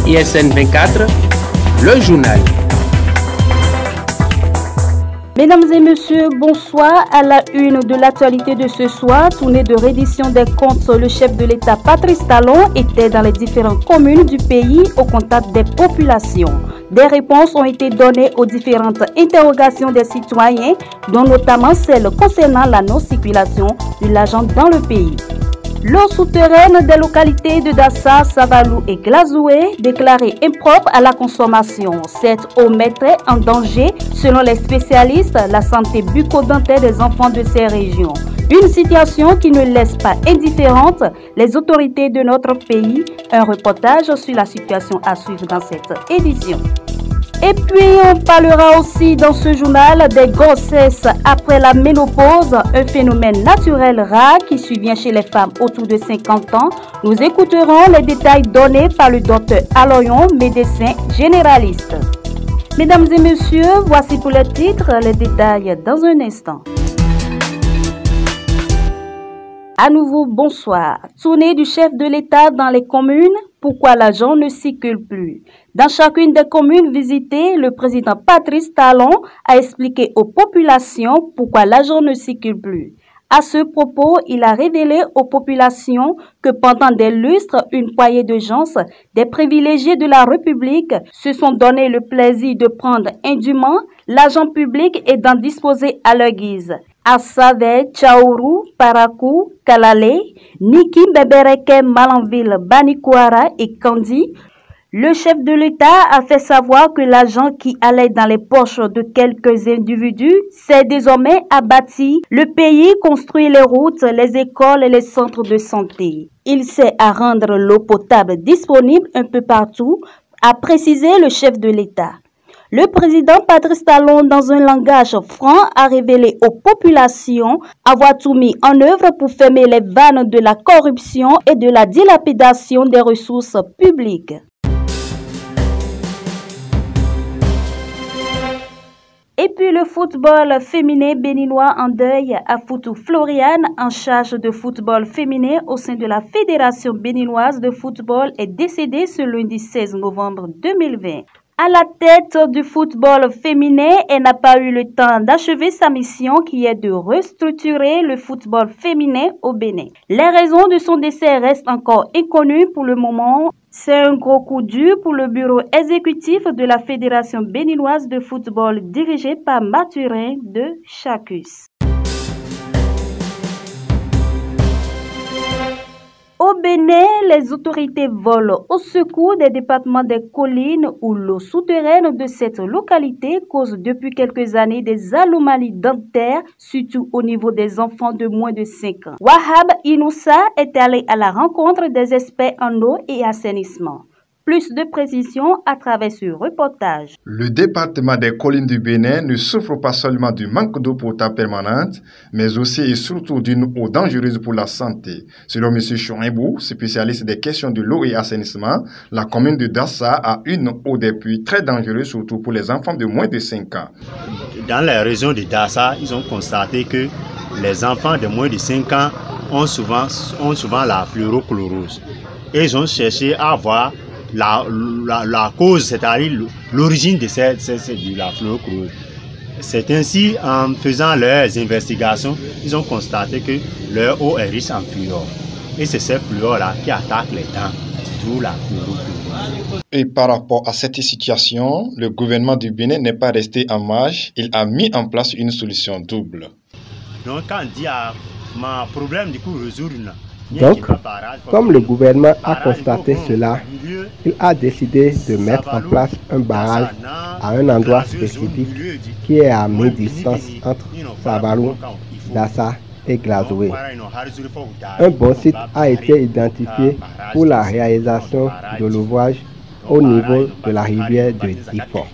ISN 24, le journal. Mesdames et messieurs, bonsoir. À la une de l'actualité de ce soir, tournée de reddition des comptes, le chef de l'État Patrice Talon était dans les différentes communes du pays au contact des populations. Des réponses ont été données aux différentes interrogations des citoyens, dont notamment celles concernant la non-circulation de l'argent dans le pays. L'eau souterraine des localités de Dassa, Savalou et Glazoué déclarée impropre à la consommation. Cette eau mettrait en danger, selon les spécialistes, la santé bucco-dentaire des enfants de ces régions. Une situation qui ne laisse pas indifférente les autorités de notre pays. Un reportage sur la situation à suivre dans cette édition. Et puis, on parlera aussi dans ce journal des grossesses après la ménopause, un phénomène naturel rare qui survient chez les femmes autour de 50 ans. Nous écouterons les détails donnés par le docteur Aloyon, médecin généraliste. Mesdames et messieurs, voici pour les titres, les détails dans un instant. À nouveau, bonsoir. Tournée du chef de l'État dans les communes. Pourquoi l'argent ne circule plus? Dans chacune des communes visitées, le président Patrice Talon a expliqué aux populations pourquoi l'argent ne circule plus. À ce propos, il a révélé aux populations que pendant des lustres, une poignée de gens, des privilégiés de la République, se sont donné le plaisir de prendre indûment l'argent public et d'en disposer à leur guise. Assave, Tchaourou, Parakou, Kalale, Niki Bebereke, Malanville, Banikouara et Kandi, le chef de l'État a fait savoir que l'argent qui allait dans les poches de quelques individus s'est désormais abattu. Le pays construit les routes, les écoles et les centres de santé. Il sait à rendre l'eau potable disponible un peu partout, a précisé le chef de l'État. Le président Patrice Talon, dans un langage franc, a révélé aux populations avoir tout mis en œuvre pour fermer les vannes de la corruption et de la dilapidation des ressources publiques. Et puis le football féminin béninois en deuil. Afoutou Floriane, en charge de football féminin au sein de la Fédération béninoise de football, est décédée ce lundi 16 novembre 2020. À la tête du football féminin, elle n'a pas eu le temps d'achever sa mission qui est de restructurer le football féminin au Bénin. Les raisons de son décès restent encore inconnues pour le moment. C'est un gros coup dur pour le bureau exécutif de la Fédération béninoise de football dirigé par Mathurin de Chacus. Au Bénin, les autorités volent au secours des départements des collines où l'eau souterraine de cette localité cause depuis quelques années des anomalies dentaires, surtout au niveau des enfants de moins de 5 ans. Wahab Inoussa est allé à la rencontre des experts en eau et assainissement. Plus de précisions à travers ce reportage. Le département des collines du Bénin ne souffre pas seulement du manque d'eau potable permanente, mais aussi et surtout d'une eau dangereuse pour la santé. Selon M. Chouimbou, spécialiste des questions de l'eau et assainissement, la commune de Dassa a une eau des puits très dangereuse, surtout pour les enfants de moins de 5 ans. Dans la région de Dassa, ils ont constaté que les enfants de moins de 5 ans ont souvent la fluorochlorose. Et ils ont cherché à voir la cause, c'est-à-dire l'origine de la fluorochlorose. C'est ainsi, en faisant leurs investigations, ils ont constaté que leur eau est riche en fluor. Et c'est ce fluor-là qui attaque les dents, d'où la fluorochlorose. Et par rapport à cette situation, le gouvernement du Bénin n'est pas resté en marge, il a mis en place une solution double. Donc quand on dit à mon problème, du coup, résoudre. Donc, comme le gouvernement a constaté cela, il a décidé de mettre en place un barrage à un endroit spécifique qui est à mi-distance entre Savalou, Dassa et Glazoué. Un bon site a été identifié pour la réalisation de l'ouvrage au niveau de la rivière de Difo.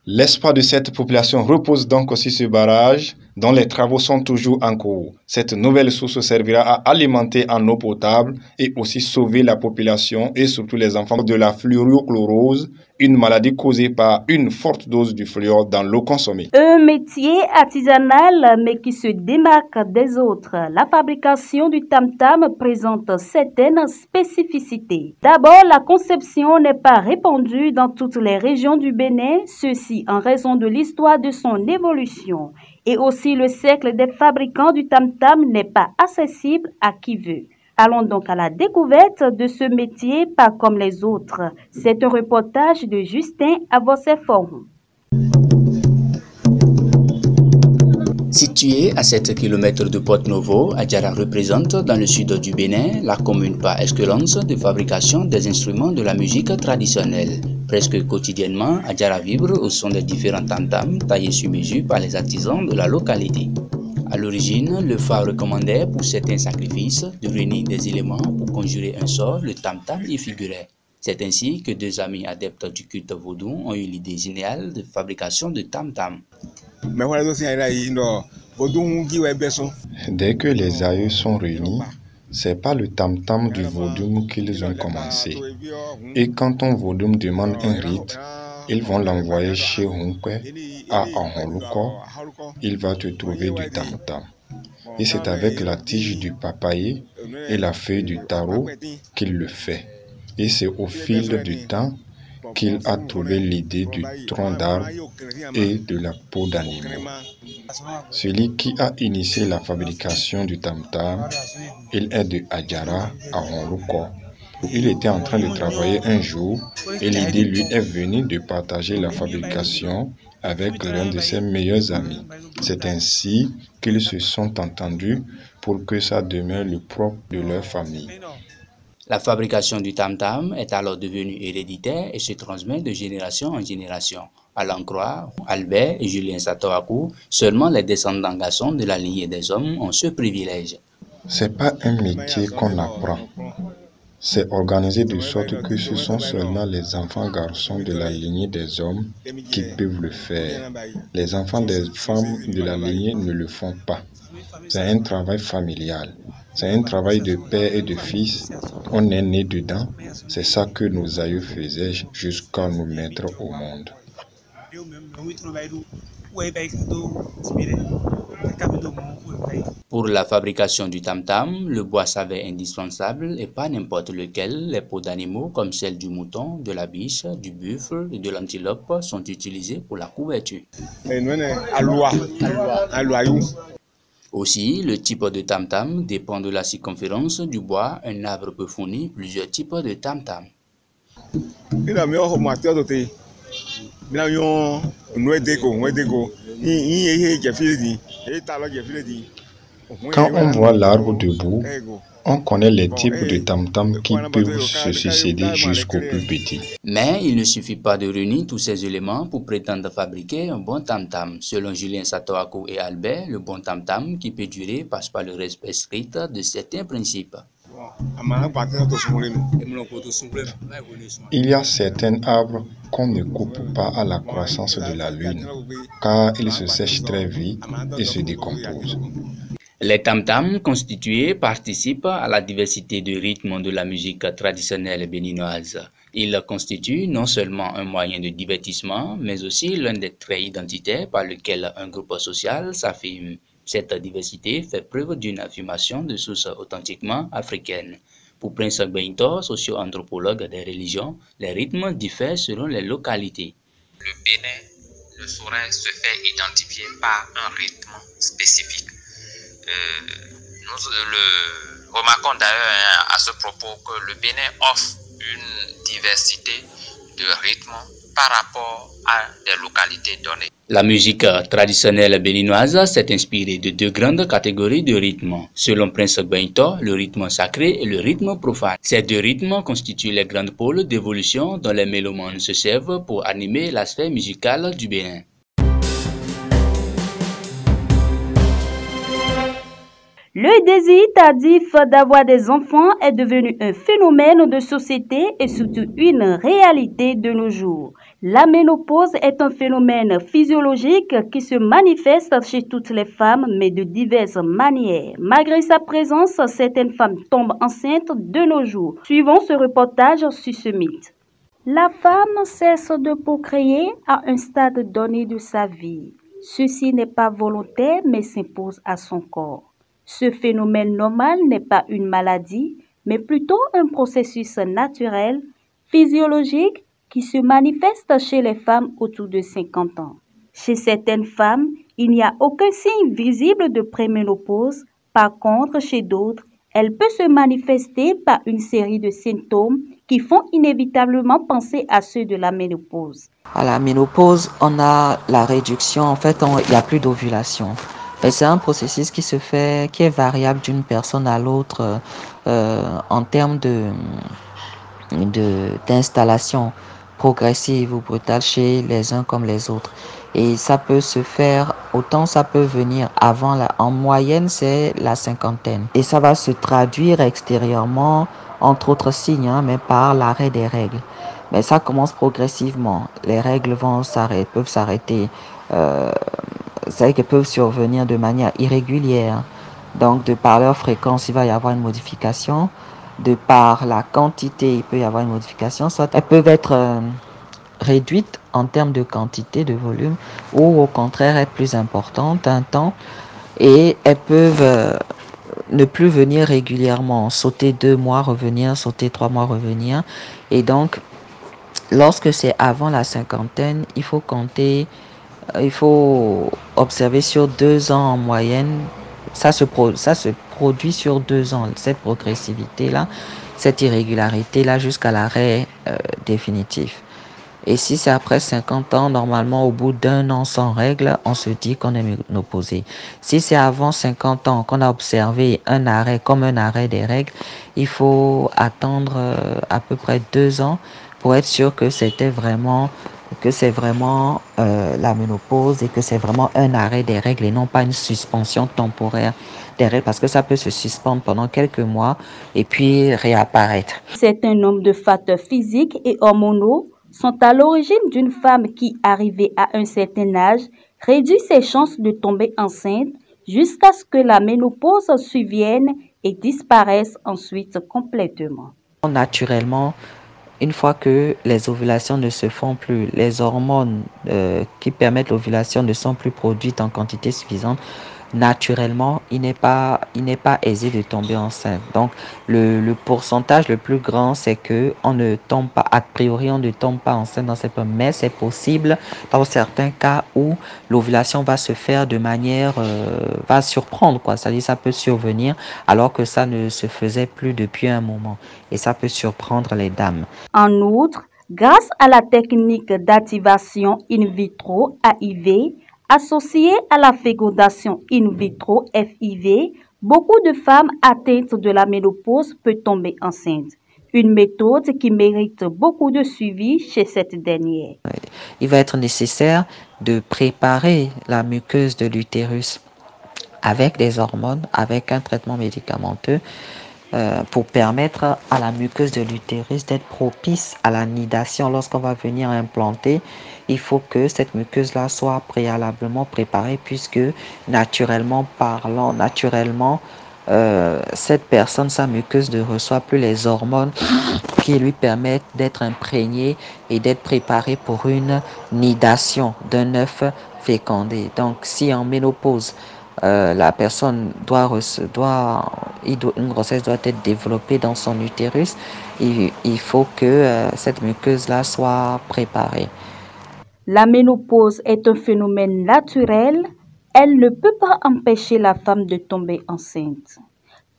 L'espoir de cette population repose donc sur ce barrage dont les travaux sont toujours en cours. Cette nouvelle source servira à alimenter en eau potable et aussi sauver la population et surtout les enfants de la fluorochlorose, une maladie causée par une forte dose du fluor dans l'eau consommée. Un métier artisanal mais qui se démarque des autres. La fabrication du tam-tam présente certaines spécificités. D'abord, la conception n'est pas répandue dans toutes les régions du Bénin, ceci en raison de l'histoire de son évolution. Et aussi le cercle des fabricants du tam-tam n'est pas accessible à qui veut. Allons donc à la découverte de ce métier pas comme les autres. C'est un reportage de Justin Avosé-Forum. Située à 7 km de Porto-Novo, Adjara représente dans le sud du Bénin la commune par excellence de fabrication des instruments de la musique traditionnelle. Presque quotidiennement, Adjara vibre au son des différents tam-tams taillés sur mesure par les artisans de la localité. À l'origine, le phare recommandait pour certains sacrifices de réunir des éléments pour conjurer un sort, le tam-tam y figurait. C'est ainsi que deux amis adeptes du culte vaudou ont eu l'idée géniale de fabrication de tam-tam. Dès que les aïeux sont réunis, c'est par le tam-tam du vaudou qu'ils ont commencé. Et quand un vaudou demande un rite, ils vont l'envoyer chez Hunkwe à Aholuko. Il va te trouver du tam-tam. Et c'est avec la tige du papaye et la feuille du taro qu'il le fait. Et c'est au fil du temps qu'il a trouvé l'idée du tronc d'arbre et de la peau d'animaux. Celui qui a initié la fabrication du tam-tam, il est de Adjara à Aholuko. Il était en train de travailler un jour et l'idée lui est venue de partager la fabrication avec l'un de ses meilleurs amis. C'est ainsi qu'ils se sont entendus pour que ça demeure le propre de leur famille. La fabrication du tam-tam est alors devenue héréditaire et se transmet de génération en génération. À l'en croire, Albert et Julien Satoakou, seulement les descendants garçons de la lignée des hommes ont ce privilège. C'est pas un métier qu'on apprend. C'est organisé de sorte que ce sont seulement les enfants garçons de la lignée des hommes qui peuvent le faire. Les enfants des femmes de la lignée ne le font pas. C'est un travail familial. C'est un travail de père et de fils. On est né dedans. C'est ça que nos aïeux faisaient jusqu'à nous mettre au monde. Pour la fabrication du tam-tam, le bois s'avère indispensable et pas n'importe lequel. Les peaux d'animaux comme celle du mouton, de la biche, du buffle et de l'antilope sont utilisées pour la couverture. Aussi, le type de tam-tam dépend de la circonférence du bois. Un arbre peut fournir plusieurs types de tam-tam. Quand on voit l'arbre debout, on connaît les types de tam-tam qui peuvent se succéder jusqu'au plus petit. Mais il ne suffit pas de réunir tous ces éléments pour prétendre fabriquer un bon tam-tam. Selon Julien Satoakou et Albert, le bon tam-tam qui peut durer passe par le respect strict de certains principes. Il y a certains arbres qu'on ne coupe pas à la croissance de la lune, car ils se sèchent très vite et se décomposent. Les tam-tams constitués participent à la diversité de rythmes de la musique traditionnelle béninoise. Ils constituent non seulement un moyen de divertissement, mais aussi l'un des traits identitaires par lequel un groupe social s'affirme. Cette diversité fait preuve d'une affirmation de sources authentiquement africaines. Pour Prince Gbaintor, socio-anthropologue des religions, les rythmes diffèrent selon les localités. Le Bénin ne saurait se faire identifier par un rythme spécifique. Nous remarquons d'ailleurs à ce propos que le Bénin offre une diversité de rythmes par rapport à des localités données. La musique traditionnelle béninoise s'est inspirée de deux grandes catégories de rythmes. Selon Prince Gbaintor, le rythme sacré et le rythme profane. Ces deux rythmes constituent les grandes pôles d'évolution dont les mélomanes se servent pour animer la sphère musicale du Bénin. Le désir tardif d'avoir des enfants est devenu un phénomène de société et surtout une réalité de nos jours. La ménopause est un phénomène physiologique qui se manifeste chez toutes les femmes, mais de diverses manières. Malgré sa présence, certaines femmes tombent enceintes de nos jours. Suivons ce reportage sur ce mythe. La femme cesse de procréer à un stade donné de sa vie. Ceci n'est pas volontaire, mais s'impose à son corps. Ce phénomène normal n'est pas une maladie, mais plutôt un processus naturel, physiologique, qui se manifeste chez les femmes autour de 50 ans. Chez certaines femmes, il n'y a aucun signe visible de préménopause. Par contre, chez d'autres, elle peut se manifester par une série de symptômes qui font inévitablement penser à ceux de la ménopause. À la ménopause, on a la réduction, en fait, il n'y a plus d'ovulation. Et c'est un processus qui se fait, qui est variable d'une personne à l'autre en termes d'installation progressive ou brutale chez les uns comme les autres. Et ça peut se faire, autant ça peut venir avant, en moyenne c'est la cinquantaine. Et ça va se traduire extérieurement, entre autres signes, mais par l'arrêt des règles. Mais ça commence progressivement. Les règles peuvent s'arrêter. C'est qu'elles peuvent survenir de manière irrégulière. Donc de par leur fréquence, il va y avoir une modification. De par la quantité, il peut y avoir une modification. Soit elles peuvent être réduites en termes de quantité, de volume, ou au contraire être plus importantes un temps. Et elles peuvent ne plus venir régulièrement, sauter 2 mois, revenir, sauter 3 mois, revenir. Et donc, lorsque c'est avant la cinquantaine, il faut observer sur 2 ans en moyenne. Ça se produit sur 2 ans, cette progressivité-là, cette irrégularité-là jusqu'à l'arrêt définitif. Et si c'est après 50 ans, normalement, au bout d'1 an sans règles, on se dit qu'on est ménopausé. Si c'est avant 50 ans qu'on a observé un arrêt, comme un arrêt des règles, il faut attendre à peu près 2 ans pour être sûr que c'est vraiment la ménopause et que c'est vraiment un arrêt des règles et non pas une suspension temporaire des règles, parce que ça peut se suspendre pendant quelques mois et puis réapparaître. Certains nombres de facteurs physiques et hormonaux sont à l'origine d'une femme qui, arrivée à un certain âge, réduit ses chances de tomber enceinte jusqu'à ce que la ménopause survienne et disparaisse ensuite complètement. Naturellement, une fois que les ovulations ne se font plus, les hormones qui permettent l'ovulation ne sont plus produites en quantité suffisante, naturellement, il n'est pas aisé de tomber enceinte. Donc, le pourcentage le plus grand, c'est que on ne tombe pas, a priori, on ne tombe pas enceinte dans cette période, mais c'est possible dans certains cas où l'ovulation va se faire de manière, va surprendre, quoi. C'est-à-dire, ça peut survenir alors que ça ne se faisait plus depuis un moment. Et ça peut surprendre les dames. En outre, grâce à la technique d'activation in vitro, AIV, associée à la fécondation in vitro, FIV, beaucoup de femmes atteintes de la ménopause peuvent tomber enceintes. Une méthode qui mérite beaucoup de suivi chez cette dernière. Il va être nécessaire de préparer la muqueuse de l'utérus avec des hormones, avec un traitement médicamenteux, pour permettre à la muqueuse de l'utérus d'être propice à la nidation. Lorsqu'on va venir implanter, il faut que cette muqueuse-là soit préalablement préparée, puisque naturellement parlant, cette personne, sa muqueuse, ne reçoit plus les hormones qui lui permettent d'être imprégnée et d'être préparée pour une nidation d'un œuf fécondé. Donc, si en ménopause, la personne une grossesse doit être développée dans son utérus, il faut que cette muqueuse-là soit préparée. La ménopause est un phénomène naturel. Elle ne peut pas empêcher la femme de tomber enceinte.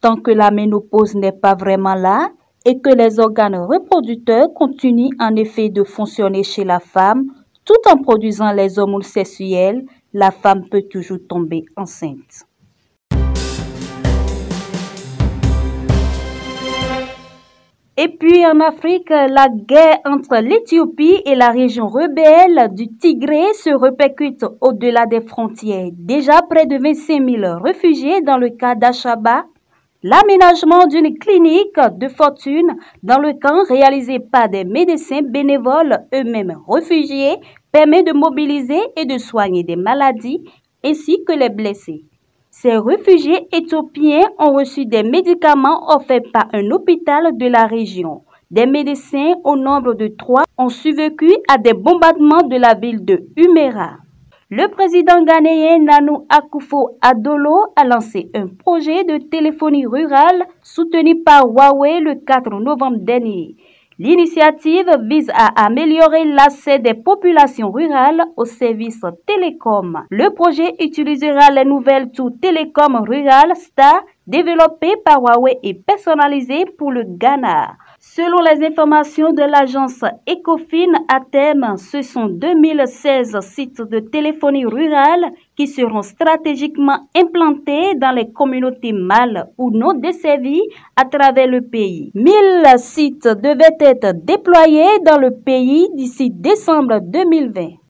Tant que la ménopause n'est pas vraiment là et que les organes reproducteurs continuent en effet de fonctionner chez la femme, tout en produisant les hormones sexuelles, la femme peut toujours tomber enceinte. Et puis en Afrique, la guerre entre l'Éthiopie et la région rebelle du Tigré se répercute au-delà des frontières. Déjà près de 25 000 réfugiés dans le cas d'Achaba, L'aménagement d'une clinique de fortune dans le camp réalisé par des médecins bénévoles eux-mêmes réfugiés permet de mobiliser et de soigner des maladies ainsi que les blessés. Ces réfugiés éthiopiens ont reçu des médicaments offerts par un hôpital de la région. Des médecins au nombre de 3 ont survécu à des bombardements de la ville de Humera. Le président ghanéen Nana Akufo-Addo a lancé un projet de téléphonie rurale soutenu par Huawei le 4 novembre dernier. L'initiative vise à améliorer l'accès des populations rurales aux services télécoms. Le projet utilisera les nouvelles tours télécom rurales Star développées par Huawei et personnalisées pour le Ghana. Selon les informations de l'agence Ecofin, à terme, ce sont 2016 sites de téléphonie rurale qui seront stratégiquement implantés dans les communautés mal ou non desservies à travers le pays. 1000 sites devaient être déployés dans le pays d'ici décembre 2020.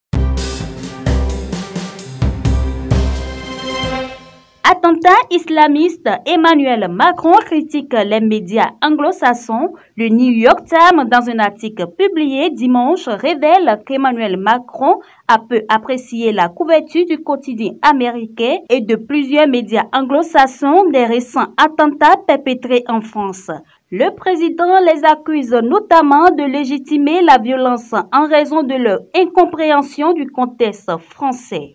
Attentat islamiste, Emmanuel Macron critique les médias anglo-saxons. Le New York Times, dans un article publié dimanche, révèle qu'Emmanuel Macron a peu apprécié la couverture du quotidien américain et de plusieurs médias anglo-saxons des récents attentats perpétrés en France. Le président les accuse notamment de légitimer la violence en raison de leur incompréhension du contexte français.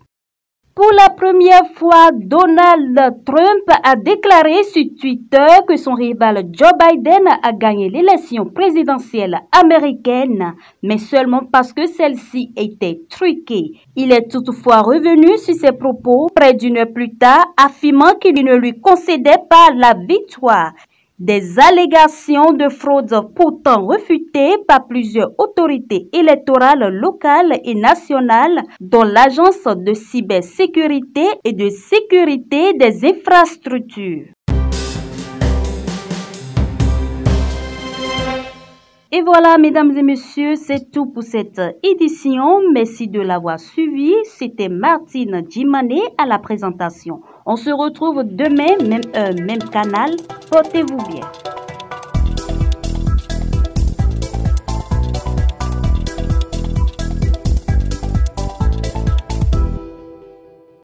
Pour la première fois, Donald Trump a déclaré sur Twitter que son rival Joe Biden a gagné l'élection présidentielle américaine, mais seulement parce que celle-ci était truquée. Il est toutefois revenu sur ses propos près d'une heure plus tard, affirmant qu'il ne lui concédait pas la victoire. Des allégations de fraude pourtant refutées par plusieurs autorités électorales locales et nationales, dont l'Agence de cybersécurité et de sécurité des infrastructures. Et voilà, mesdames et messieurs, c'est tout pour cette édition. Merci de l'avoir suivi. C'était Martine Djimane à la présentation. On se retrouve demain, même heure, même canal. Portez-vous bien.